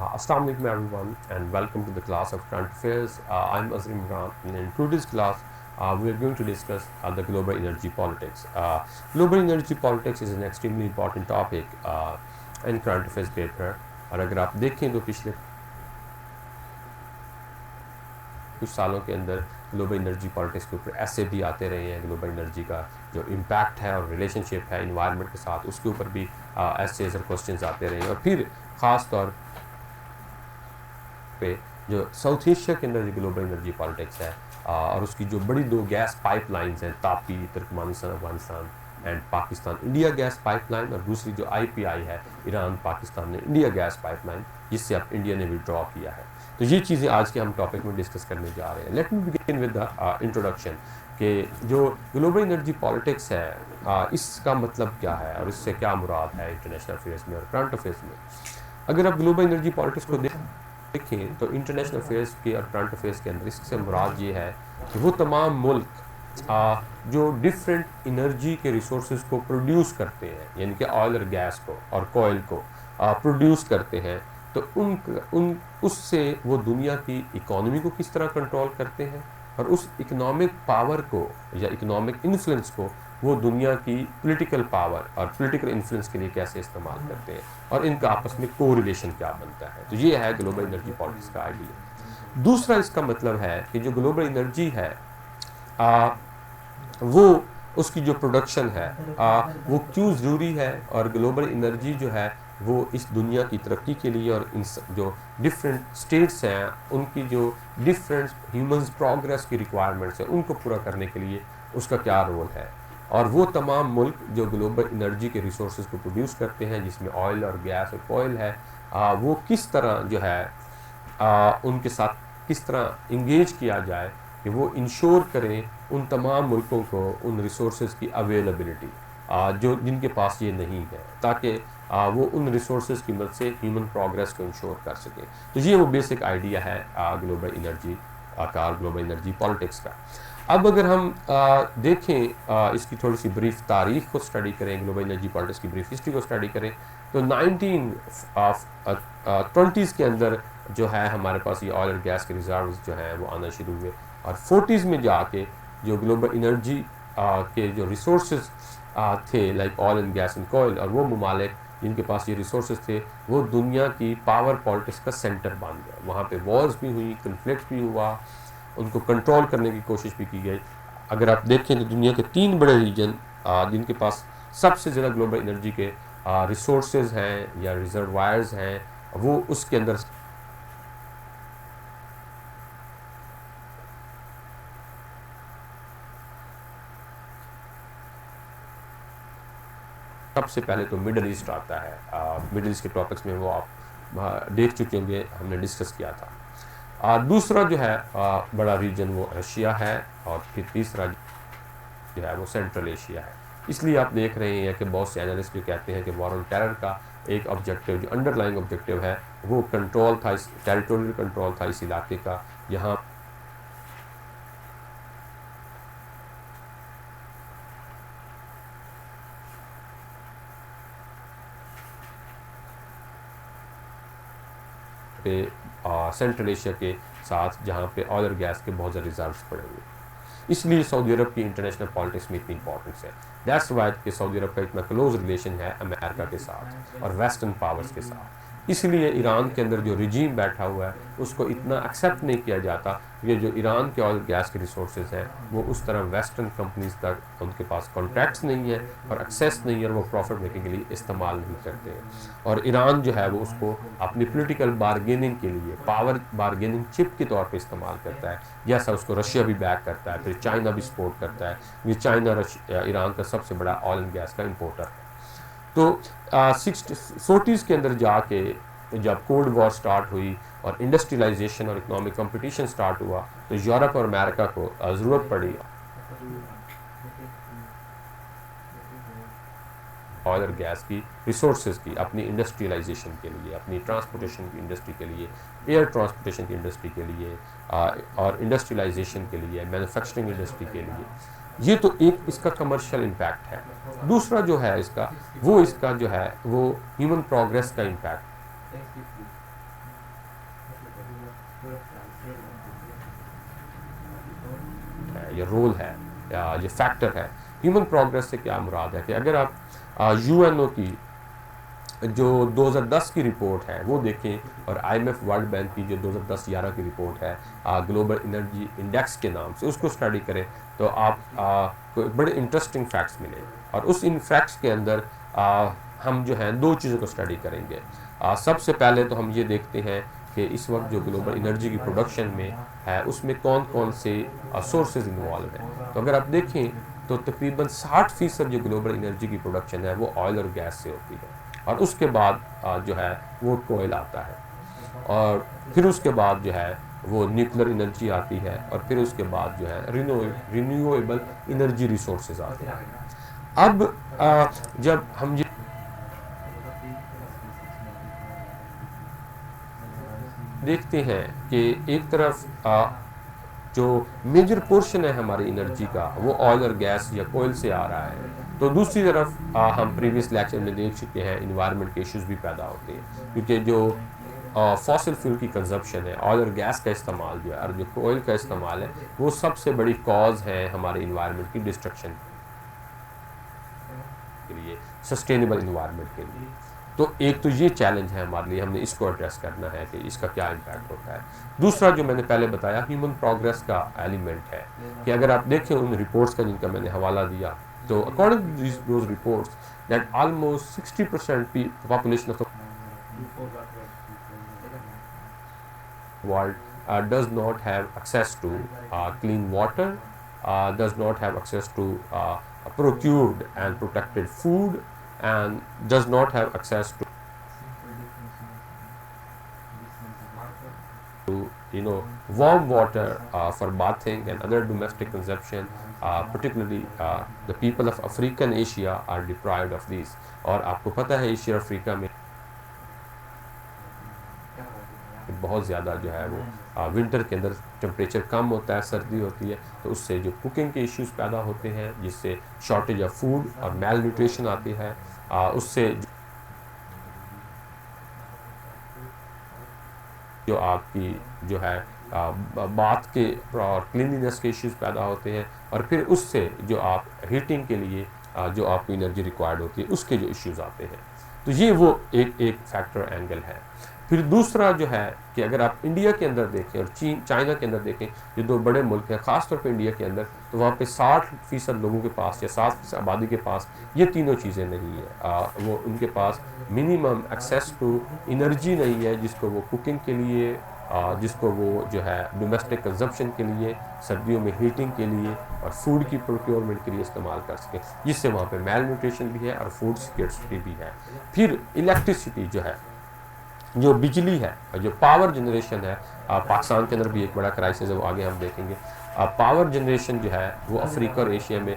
Assalamu alaikum everyone and welcome to the class of current affairs. I'm Azim Imran and in today's class we are going to discuss the global energy politics. Global energy politics is an extremely important topic in current affairs paper और अगर आप देखें तो पिछले कुछ सालों के अंदर ग्लोबल एनर्जी पॉलिटिक्स के ऊपर ऐसे भी आते रहे हैं। ग्लोबल एनर्जी का जो इम्पैक्ट है और रिलेशनशिप है इन्वायरमेंट के साथ उसके ऊपर भी ऐसे और क्वेश्चंस आते रहे हैं। और फिर ख़ास तौर पे जो साउथ एशिया के अंदर जो ग्लोबल एनर्जी पॉलिटिक्स है और उसकी जो बड़ी दो गैस पाइपलाइंस हैं Tapi Turkmenistan Afghanistan and Pakistan India gas pipeline और दूसरी जो IPI है ईरान पाकिस्तान ने इंडिया गैस पाइपलाइन जिससे अब इंडिया ने विड्रॉ किया है। तो ये चीज़ें आज के हम टॉपिक में डिस्कस करने जा रहे हैं। Let me begin with the introduction कि जो ग्लोबल एनर्जी पॉलिटिक्स है इसका मतलब क्या है और इससे क्या मुराद है इंटरनेशनल अफेयर्स में और करंट अफेयर्स में। अगर आप ग्लोबल एनर्जी पॉलिटिक्स को देखें तो इंटरनेशनल अफेयर्स के और करंट अफेयर्स के अंदर इससे मुराद ये है कि वो तमाम मुल्क जो डिफरेंट एनर्जी के रिसोर्सेज को प्रोड्यूस करते हैं यानी कि ऑयल और गैस को और कोयल को प्रोड्यूस करते हैं तो उन उससे वो दुनिया की इकोनॉमी को किस तरह कंट्रोल करते हैं और उस इकोनॉमिक पावर को या इकोनॉमिक इन्फ्लुएंस को वो दुनिया की पॉलिटिकल पावर और पॉलिटिकल इन्फ्लुएंस के लिए कैसे इस्तेमाल करते हैं और इनका आपस में कोरिलेशन क्या बनता है। तो ये है ग्लोबल एनर्जी पॉलिटिक्स का आइडिया। दूसरा इसका मतलब है कि जो ग्लोबल एनर्जी है वो उसकी जो प्रोडक्शन है वो क्यों ज़रूरी है और ग्लोबल एनर्जी जो है वो इस दुनिया की तरक्की के लिए और इन जो डिफरेंट स्टेट्स हैं उनकी जो डिफरेंट ह्यूमंस प्रोग्रेस की रिक्वायरमेंट्स हैं उनको पूरा करने के लिए उसका क्या रोल है और वो तमाम मुल्क जो ग्लोबल एनर्जी के रिसोर्सेज को प्रोड्यूस करते हैं जिसमें ऑयल और गैस और कोयल है वो किस तरह जो है उनके साथ किस तरह इंगेज किया जाए कि वो इंश्योर करें उन तमाम मुल्कों को उन रिसोर्सेज की अवेलेबिलिटी जो जिनके पास ये नहीं है ताकि वो उन रिसोर्सेज की मदद से ह्यूमन प्रोग्रेस को इंश्योर कर सके। तो ये वो बेसिक आइडिया है ग्लोबल एनर्जी का ग्लोबल एनर्जी पॉलिटिक्स का। अब अगर हम देखें इसकी थोड़ी सी ब्रीफ तारीख को स्टडी करें ग्लोबल एनर्जी पॉलिटिक्स की ब्रीफ हिस्ट्री को स्टडी करें तो 1920s के अंदर जो है हमारे पास ये ऑयल और गैस के रिजर्व्स जो हैं वो आना शुरू हुए और 40s में जाके जो ग्लोबल एनर्जी के जो रिसोर्सेज थे like oil and gas and coal और वो ममालिक जिनके पास ये रिसोर्सेज थे वो दुनिया की पावर पॉलिटिक्स का सेंटर बन गया। वहाँ पे वॉर्स भी हुई कन्फ्लिक्ट भी हुआ उनको कंट्रोल करने की कोशिश भी की गई। अगर आप देखें तो दुनिया के 3 बड़े रीजन जिनके पास सबसे ज़्यादा ग्लोबल एनर्जी के रिसोर्सेज हैं या रिजर्वायर्स हैं वो उसके अंदर सबसे पहले तो मिडल ईस्ट आता है। मिडल ईस्ट के टॉपिक्स में वो आप देख चुके होंगे हमने डिस्कस किया था। दूसरा जो है बड़ा रीजन वो रशिया है और फिर तीसरा जो है वो सेंट्रल एशिया है। इसलिए आप देख रहे हैं कि बहुत से एनालिस्ट जो कहते हैं कि वॉर ऑन टेरर का एक ऑब्जेक्टिव जो अंडरलाइंग ऑब्जेक्टिव है वो कंट्रोल था टेरिटोरियल कंट्रोल था इस इलाके का यहाँ पे सेंट्रल एशिया के साथ जहाँ पे ऑयल और गैस के बहुत ज़्यादा रिजर्व्स पड़े हुए। इसलिए सऊदी अरब की इंटरनेशनल पॉलिटिक्स में इतनी इंपॉर्टेंस है। दैट्स वाई कि सऊदी अरब का इतना क्लोज रिलेशन है अमेरिका के साथ और वेस्टर्न पावर्स के साथ। इसलिए ईरान के अंदर जो रिजीम बैठा हुआ है उसको इतना एक्सेप्ट नहीं किया जाता कि जो ईरान के ऑयल गैस के रिसोर्सेज हैं वो उस तरह वेस्टर्न कंपनीज तक उनके पास कॉन्ट्रैक्ट्स नहीं है और एक्सेस नहीं है और वो प्रॉफिट मेकिंग के लिए इस्तेमाल नहीं करते हैं। और ईरान जो है वो उसको अपनी पॉलिटिकल बारगेनिंग के लिए पावर बारगेनिंग चिप के तौर पे इस्तेमाल करता है जैसा उसको रशिया भी बैक करता है फिर चाइना भी सपोर्ट करता है। ये चाइना ईरान का सबसे बड़ा ऑयल एंड गैस का इंपोर्टर है। तो 40s के अंदर जाके जब कोल्ड वॉर स्टार्ट हुई और इंडस्ट्रियलाइजेशन और इकोनॉमिक कंपटीशन स्टार्ट हुआ तो यूरोप और अमेरिका को ज़रूरत पड़ी ऑयल और गैस की रिसोर्सेज की अपनी इंडस्ट्रियलाइजेशन के लिए अपनी ट्रांसपोर्टेशन की इंडस्ट्री के लिए एयर ट्रांसपोर्टेशन की इंडस्ट्री के लिए और इंडस्ट्रियलाइजेशन के लिए मैन्युफैक्चरिंग इंडस्ट्री के लिए। ये तो एक इसका कमर्शियल इम्पैक्ट है। दूसरा जो है इसका जो है वो ह्यूमन प्रोग्रेस का इम्पैक्ट ये रोल है या ये फैक्टर है। ह्यूमन प्रोग्रेस से क्या मुराद है कि अगर आप यूएनओ की जो 2010 की रिपोर्ट है वो देखें और आईएमएफ वर्ल्ड बैंक की जो 2010-11 की रिपोर्ट है ग्लोबल एनर्जी इंडेक्स के नाम से, उसको स्टडी करें तो आप को बड़े इंटरेस्टिंग फैक्ट्स मिले। और उस इन फैक्ट्स के अंदर हम जो है दो चीज़ों को स्टडी करेंगे। सबसे पहले तो हम ये देखते हैं कि इस वक्त जो ग्लोबल एनर्जी की प्रोडक्शन में है उसमें कौन कौन से सोर्सेज इन्वॉल्व हैं। तो अगर आप देखें तो तकरीबन 60% जो ग्लोबल एनर्जी की प्रोडक्शन है वो ऑयल और गैस से होती है, और उसके बाद जो है वो कोयल आता है, और फिर उसके बाद जो है वो न्यूक्लियर एनर्जी आती है, और फिर उसके बाद जो है रिन्यूएबल एनर्जी रिसोर्सेज आते हैं। अब जब हम ये देखते हैं कि एक तरफ जो मेजर पोर्शन है हमारी एनर्जी का वो ऑयल और गैस या कोयल से आ रहा है, तो दूसरी तरफ हम प्रीवियस लेक्चर में देख चुके हैं इन्वायरमेंट के इश्यूज भी पैदा होते हैं, क्योंकि जो फॉसिल फ्यूल की कंजप्शन है, ऑयल और गैस का इस्तेमाल जो है और जो कोयल का इस्तेमाल है, वो सबसे बड़ी कॉज है हमारे इन्वायरमेंट की डिस्ट्रक्शन के लिए, सस्टेनेबल इन्वायरमेंट के लिए। तो एक तो ये चैलेंज है हमारे लिए, हमने इसको एड्रेस करना है कि इसका क्या इम्पैक्ट होता है। दूसरा जो मैंने पहले बताया ह्यूमन प्रोग्रेस का एलिमेंट है कि अगर आप देखें उन रिपोर्ट्स का जिनका मैंने हवाला दिया, तो according to those reports that almost 60% population of the world does not have access to clean water, does not have access to procured and protected food, and does not have access to warm water for bathing and other domestic consumption. Particularly the people of African Asia are deprived of these. और आपको पता है Asia Africa में बहुत ज़्यादा जो है वो विंटर के अंदर टेम्परेचर कम होता है, सर्दी होती है, तो उससे जो कुकिंग के इश्यूज पैदा होते हैं, जिससे शॉर्टेज ऑफ फूड और मेल न्यूट्रिशन आती है, उससे जो आपकी जो है बाथ के और क्लीनलीनेस के इश्यूज पैदा होते हैं, और फिर उससे जो आप हीटिंग के लिए जो आपको एनर्जी रिक्वायर्ड होती है उसके जो इश्यूज आते हैं। तो ये वो एक फैक्टर एंगल है। फिर दूसरा जो है कि अगर आप इंडिया के अंदर देखें और चाइना के अंदर देखें, ये दो बड़े मुल्क हैं, ख़ासतौर पे इंडिया के अंदर, तो वहाँ पे 60% लोगों के पास या 60% आबादी के पास ये तीनों चीज़ें नहीं है। वो उनके पास मिनिमम एक्सेस टू एनर्जी नहीं है, जिसको वो कुकिंग के लिए, जिसको वो जो है डोमेस्टिक कंजप्शन के लिए, सर्दियों में हीटिंग के लिए और फूड की प्रोक्योरमेंट के लिए इस्तेमाल कर सकें, जिससे वहाँ पे मेल न्यूट्रिशन भी है और फूड सिक्योरिटी भी है। फिर इलेक्ट्रिसिटी जो है, जो बिजली है, जो पावर जनरेशन है, पाकिस्तान के अंदर भी एक बड़ा क्राइसिस है, वो आगे हम देखेंगे। पावर जनरेशन जो है वो अफ्रीका और एशिया में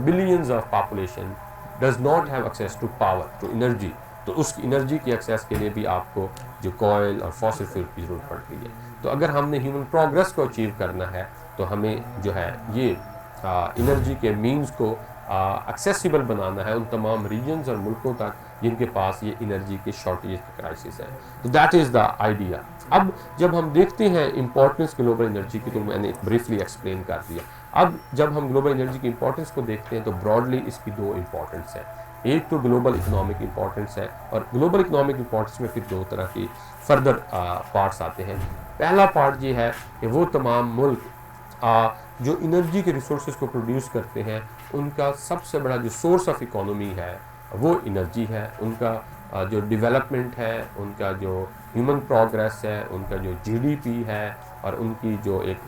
billions of population does not have access to power, to energy, तो उस एनर्जी की एक्सेस के लिए भी आपको जो कोयल और फॉसिल फ्यूल की ज़रूरत पड़ती है। तो अगर हमने ह्यूमन प्रोग्रेस को अचीव करना है तो हमें जो है ये एनर्जी के मीन्स को एक्सेसिबल बनाना है उन तमाम रीजन्स और मुल्कों तक जिनके पास ये एनर्जी के शॉर्टेज का क्राइसिस है। तो दैट इज़ द आइडिया। अब जब हम देखते हैं इम्पोर्टेंस ग्लोबल एनर्जी की, तो मैंने ब्रीफली एक्सप्लेन कर दिया। अब जब हम ग्लोबल एनर्जी की इम्पोर्टेंस को देखते हैं तो ब्रॉडली इसकी दो इम्पोर्टेंस है। एक तो ग्लोबल इकोनॉमिक इम्पोर्टेंस है, और ग्लोबल इकोनॉमिक इम्पोर्टेंस में फिर दो तरह की फर्दर पार्ट्स आते हैं। पहला पार्ट ये है कि वो तमाम मुल्क जो एनर्जी के रिसोर्सेज को प्रोड्यूस करते हैं, उनका सबसे बड़ा जो सोर्स ऑफ इकोनॉमी है वो एनर्जी है। उनका जो डेवलपमेंट है, उनका जो ह्यूमन प्रोग्रेस है, उनका जो जीडीपी है, और उनकी जो एक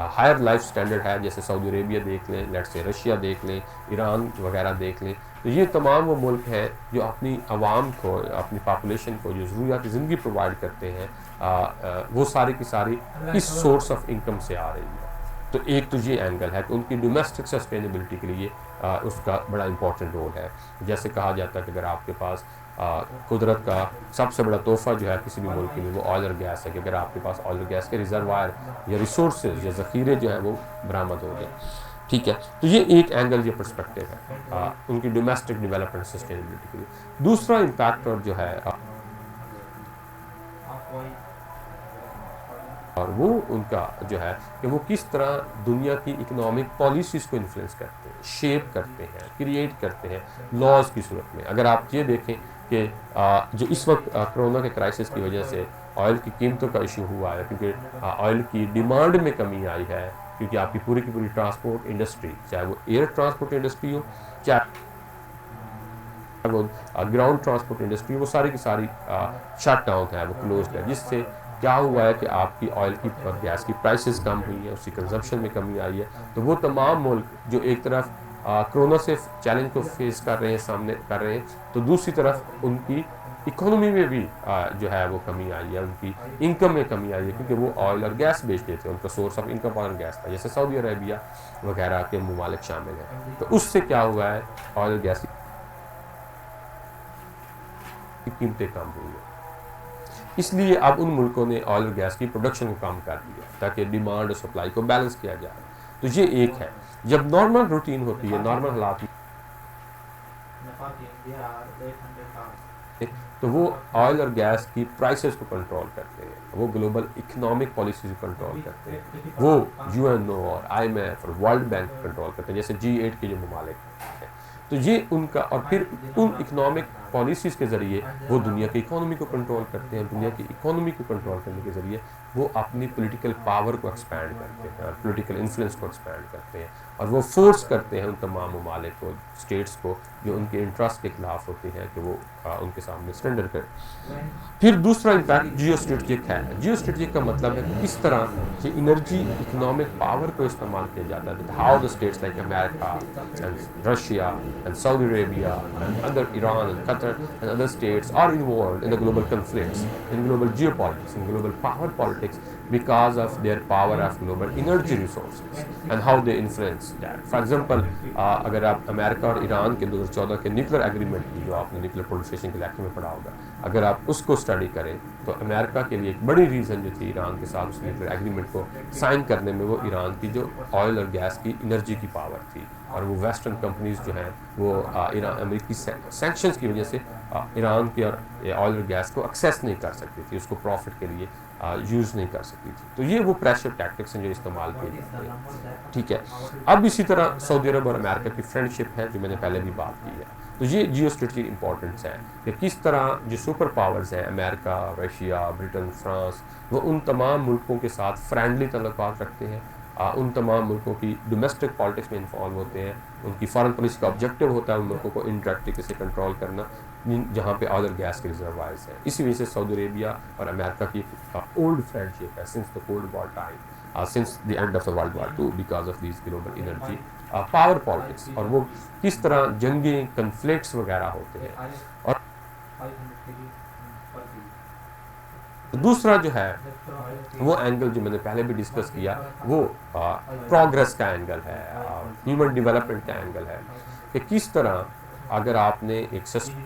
हायर लाइफ स्टैंडर्ड है, जैसे सऊदी अरेबिया देख लें, लेट्स से रशिया देख लें, ईरान वगैरह देख लें, तो ये तमाम वो मुल्क हैं जो अपनी आवाम को, अपनी पॉपुलेशन को जो ज़रूरियात ज़िंदगी प्रोवाइड करते हैं, वो सारी की सारी इस सोर्स ऑफ इनकम से आ रही है। तो एक तो ये एंगल है कि उनकी डोमेस्टिक सस्टेनेबिलिटी के लिए उसका बड़ा इंपॉर्टेंट रोल है। जैसे कहा जाता है कि अगर आपके पास कुदरत का सबसे बड़ा तोहफा जो है किसी भी मुल्क के लिए वो ऑयल और गैस है, कि अगर आपके पास ऑयल और गैस के रिजर्वायर या रिसोर्सेज या ज़ख़ीरे जो हैं वो बरामद हो गए, ठीक है। तो ये एक एंगल, ये पर्सपेक्टिव है उनकी डोमेस्टिक डेवलपमेंट सस्टेनेबिलिटी के लिए। दूसरा इम्पैक्टर जो है और वो उनका जो है कि वो किस तरह दुनिया की इकोनॉमिक पॉलिसीज़ को इन्फ्लुएंस करते हैं, शेप करते हैं, क्रिएट करते हैं लॉज की सूरत में। अगर आप ये देखें कि जो इस वक्त कोरोना के क्राइसिस की वजह से ऑयल की कीमतों का इशू हुआ है, क्योंकि ऑयल की डिमांड में कमी आई है, क्योंकि आपकी पूरी की पूरी ट्रांसपोर्ट इंडस्ट्री, चाहे वो एयर ट्रांसपोर्ट इंडस्ट्री हो, चाहे वो ग्राउंड ट्रांसपोर्ट इंडस्ट्री, वो सारी की सारी शट डाउन है, वो क्लोज है, जिससे क्या हुआ है कि आपकी ऑयल की और गैस की प्राइसेस कम हुई है, उसकी कंजप्शन में कमी आई है। तो वो तमाम मुल्क जो एक तरफ कोरोना से चैलेंज को फेस कर रहे हैं, सामने कर रहे हैं, तो दूसरी तरफ उनकी इकोनॉमी में भी जो है वो कमी आई है, उनकी इनकम में कमी आई है, क्योंकि वो ऑयल और गैस बेचते थे, उनका सोर्स ऑफ इनकम ऑयल और गैस था, जैसे सऊदी अरेबिया वगैरह के ममालिक शामिल हैं। तो उससे क्या हुआ है, ऑयल और गैस की कीमतें कम हुई है। इसलिए अब उन मुल्कों ने ऑयल और गैस की प्रोडक्शन को कम कर दिया ताकि डिमांड और सप्लाई को बैलेंस किया जाए। तो ये एक है, जब नॉर्मल रूटीन होती है, नॉर्मल हालात में, तो वो ऑयल और गैस की प्राइसेस को कंट्रोल करते हैं, वो ग्लोबल इकोनॉमिक पॉलिसीज को कंट्रोल करते हैं, वो यूएनओ और आईएमएफ और वर्ल्ड बैंक कंट्रोल करते हैं, जैसे G8 के जो ममालिक हैं। तो ये उनका, और फिर उन इकोनॉमिक पॉलिसीज़ के ज़रिए वो दुनिया की इकोनॉमी को कंट्रोल करते हैं। दुनिया की इकोनॉमी को कंट्रोल करने के ज़रिए वो अपनी पॉलिटिकल पावर को एक्सपैंड करते हैं और पॉलिटिकल इन्फ्लुएंस को एक्सपैंड करते हैं, और वो फोर्स करते हैं उन तमाम ममालिक को, स्टेट्स को, जो उनके इंटरेस्ट के खिलाफ होते हैं, कि वो उनके सामने सरेंडर करें। फिर दूसरा इम्पैक्ट जियो स्ट्रेटजिक है। जियो स्ट्रेटजिक का मतलब है कि किस तरह की इनर्जी इकोनॉमिक पावर को इस्तेमाल किया जाता है, how the states like America and Russia and Saudi Arabia and other Iran and Qatar and other states are involved in the global conflicts, in global geopolitics, in global power politics, because of their power of global energy resources and how they influence that. For example, अगर आप America और Iran के 2014 के nuclear agreement की, जो आपने nuclear proliferation के lecture में पढ़ा होगा, अगर आप उसको स्टडी करें, तो अमेरिका के लिए एक बड़ी रीज़न जो थी ईरान के साथ उस न्यूक्लियर एग्रीमेंट को साइन करने में, वो ईरान की जो ऑयल और गैस की एनर्जी की पावर थी, और वो वेस्टर्न कंपनीज जो हैं वो ईरान अमेरिकी सैंक्शंस की वजह से ईरान की और ऑयल और गैस को एक्सेस नहीं कर सकती थी, उसको प्रॉफिट के लिए यूज़ नहीं कर सकती थी। तो ये वो प्रेशर टैक्टिक्स हैं जो इस्तेमाल किए जाते हैं, ठीक है। अब इसी तरह सऊदी अरब और अमेरिका की फ्रेंडशिप है, जो मैंने पहले भी बात की है। तो ये जियो स्ट्रेटजिक इंपॉर्टेंस है कि किस तरह जो सुपर पावर्स हैं, अमेरिका, रशिया, ब्रिटेन, फ्रांस, वो उन तमाम मुल्कों के साथ फ्रेंडली तल्लुकात रखते हैं, उन तमाम मुल्कों की डोमेस्टिक पॉलिटिक्स में इन्वॉल्व होते हैं। उनकी फॉरेन पॉलिसी का ऑब्जेक्टिव होता है उन मुल्कों को इनडायरेक्ट तरीके से कंट्रोल करना, जहाँ पे ऑयल और गैस के रिजर्वायर्स हैं। इसी वजह से सऊदी अरेबिया और अमेरिका की ओल्ड फ्रेंडशिप है since the cold war time, since the end of the world war 2, because of this global energy power politics, और वो किस तरह जंगें, कन्फ्लिक्ट्स वगैरह होते हैं। और दूसरा जो है वो एंगल जो मैंने पहले भी डिस्कस किया, वो प्रोग्रेस का एंगल है, ह्यूमन डेवलपमेंट का एंगल है, कि किस तरह अगर आपने एक सस्टेनेबल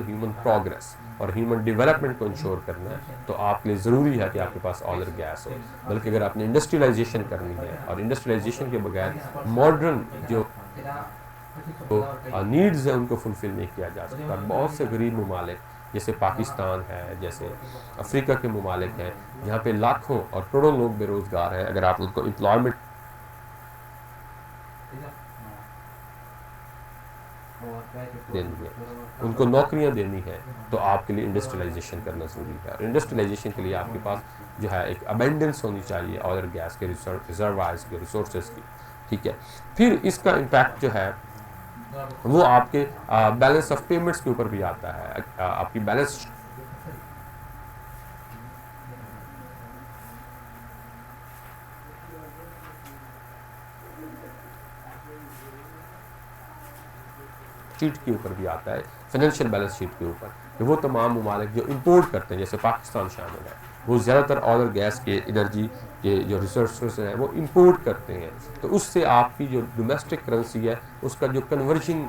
ह्यूमन प्रोग्रेस और ह्यूमन डेवलपमेंट को इंश्योर करना है, तो आपके लिए ज़रूरी है कि आपके पास ऑयल और गैस हो। बल्कि अगर आपने इंडस्ट्रियलाइजेशन करनी है, और इंडस्ट्रियलाइजेशन के बगैर मॉडर्न जो नीड्स हैं उनको फुलफिल नहीं किया जा सकता। बहुत से गरीब ममालिक जैसे पाकिस्तान है, जैसे अफ्रीका के ममालिक हैं, जहाँ पे लाखों और करोड़ों लोग बेरोज़गार हैं, अगर आप उनको एम्प्लॉयमेंट देनी है, उनको नौकरियां देनी है, तो आपके लिए इंडस्ट्रियलाइजेशन करना ज़रूरी है। और इंडस्ट्रियलाइजेशन के लिए आपके पास जो है एक अबेंडेंस होनी चाहिए ऑयल और गैस के रिजर्वायर्स के, रिसोर्सेज की, ठीक है। फिर इसका इम्पैक्ट जो है वो आपके बैलेंस ऑफ पेमेंट्स के ऊपर भी आता है। आपकी बैलेंस शीट के ऊपर भी आता है, फाइनेंशियल बैलेंस शीट के ऊपर, कि वो तमाम ममालिक जो इंपोर्ट करते हैं, जैसे पाकिस्तान शामिल है, वो ज़्यादातर ऑयल और गैस के एनर्जी के जो रिसोर्स हैं वो इंपोर्ट करते हैं। तो उससे आपकी जो डोमेस्टिक करेंसी है उसका जो कन्वर्जन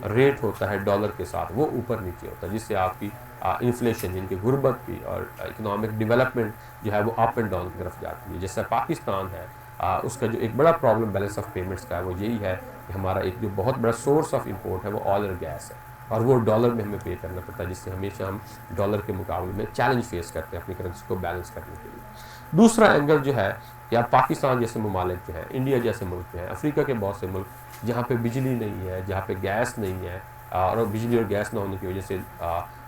रेट होता है डॉलर के साथ, वो ऊपर नीचे होता है, जिससे आपकी इन्फ्लेशन, जिनकी गुर्बत की और इकोनॉमिक डेवलपमेंट जो है वो अप एंड डाउन की तरफ जाती है। जैसे पाकिस्तान है, उसका जो एक बड़ा प्रॉब्लम बैलेंस ऑफ पेमेंट्स का है वो यही है कि हमारा एक जो बहुत बड़ा सोर्स ऑफ इंपोर्ट है वो ऑयल और गैस है, और वो डॉलर में हमें पे करना पड़ता है, जिससे हमेशा हम डॉलर के मुकाबले में चैलेंज फेस करते हैं अपनी करेंसी को बैलेंस करने के लिए। दूसरा एंगल जो है कि आप पाकिस्तान जैसे ममालिक जो है, इंडिया जैसे मुल्क जो है, अफ्रीका के बहुत से मुल्क जहाँ पे बिजली नहीं है, जहाँ पे गैस नहीं है, और बिजली और गैस ना होने की वजह से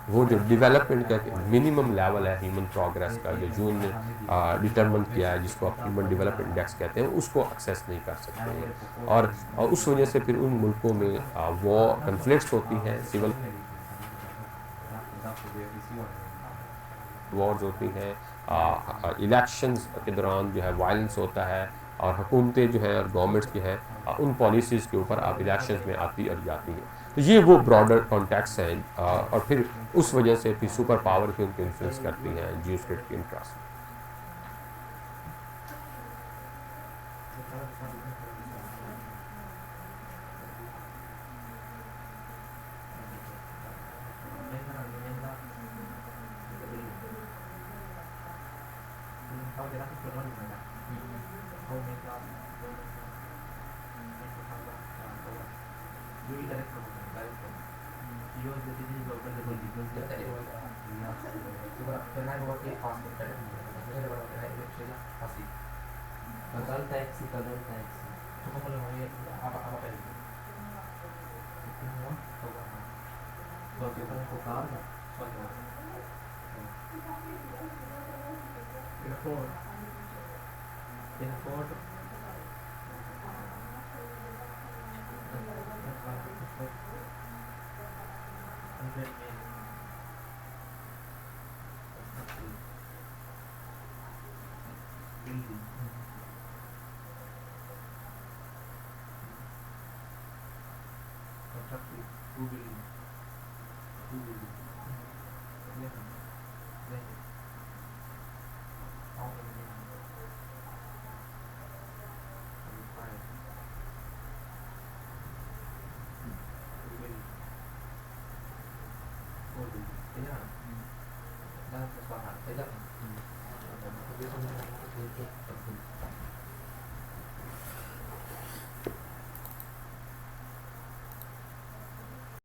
वो जो डेवलपमेंट का मिनिमम लेवल है ह्यूमन प्रोग्रेस का, जो जून ने डिटरमिन किया है, जिसको आप ह्यूमन डेवलपमेंट इंडेक्स कहते हैं, उसको एक्सेस नहीं कर सकते हैं। और उस वजह से फिर उन मुल्कों में वॉर कन्फ्लिक्ट्स होती हैं, सिविल वॉर्स होती हैं, इलेक्शंस के दौरान जो है वायलेंस होता है, और हुकूमतें जो हैं और गवर्नमेंट्स की हैं उन पॉलिसीज़ के ऊपर आप इलेक्शंस में आती और जाती हैं। तो ये वो ब्रॉडर कॉन्टेक्स्ट हैं, और फिर उस वजह से फिर सुपर पावर की उनको इन्फ्लुएंस करती हैं जियो स्टेट इंटरेस्ट।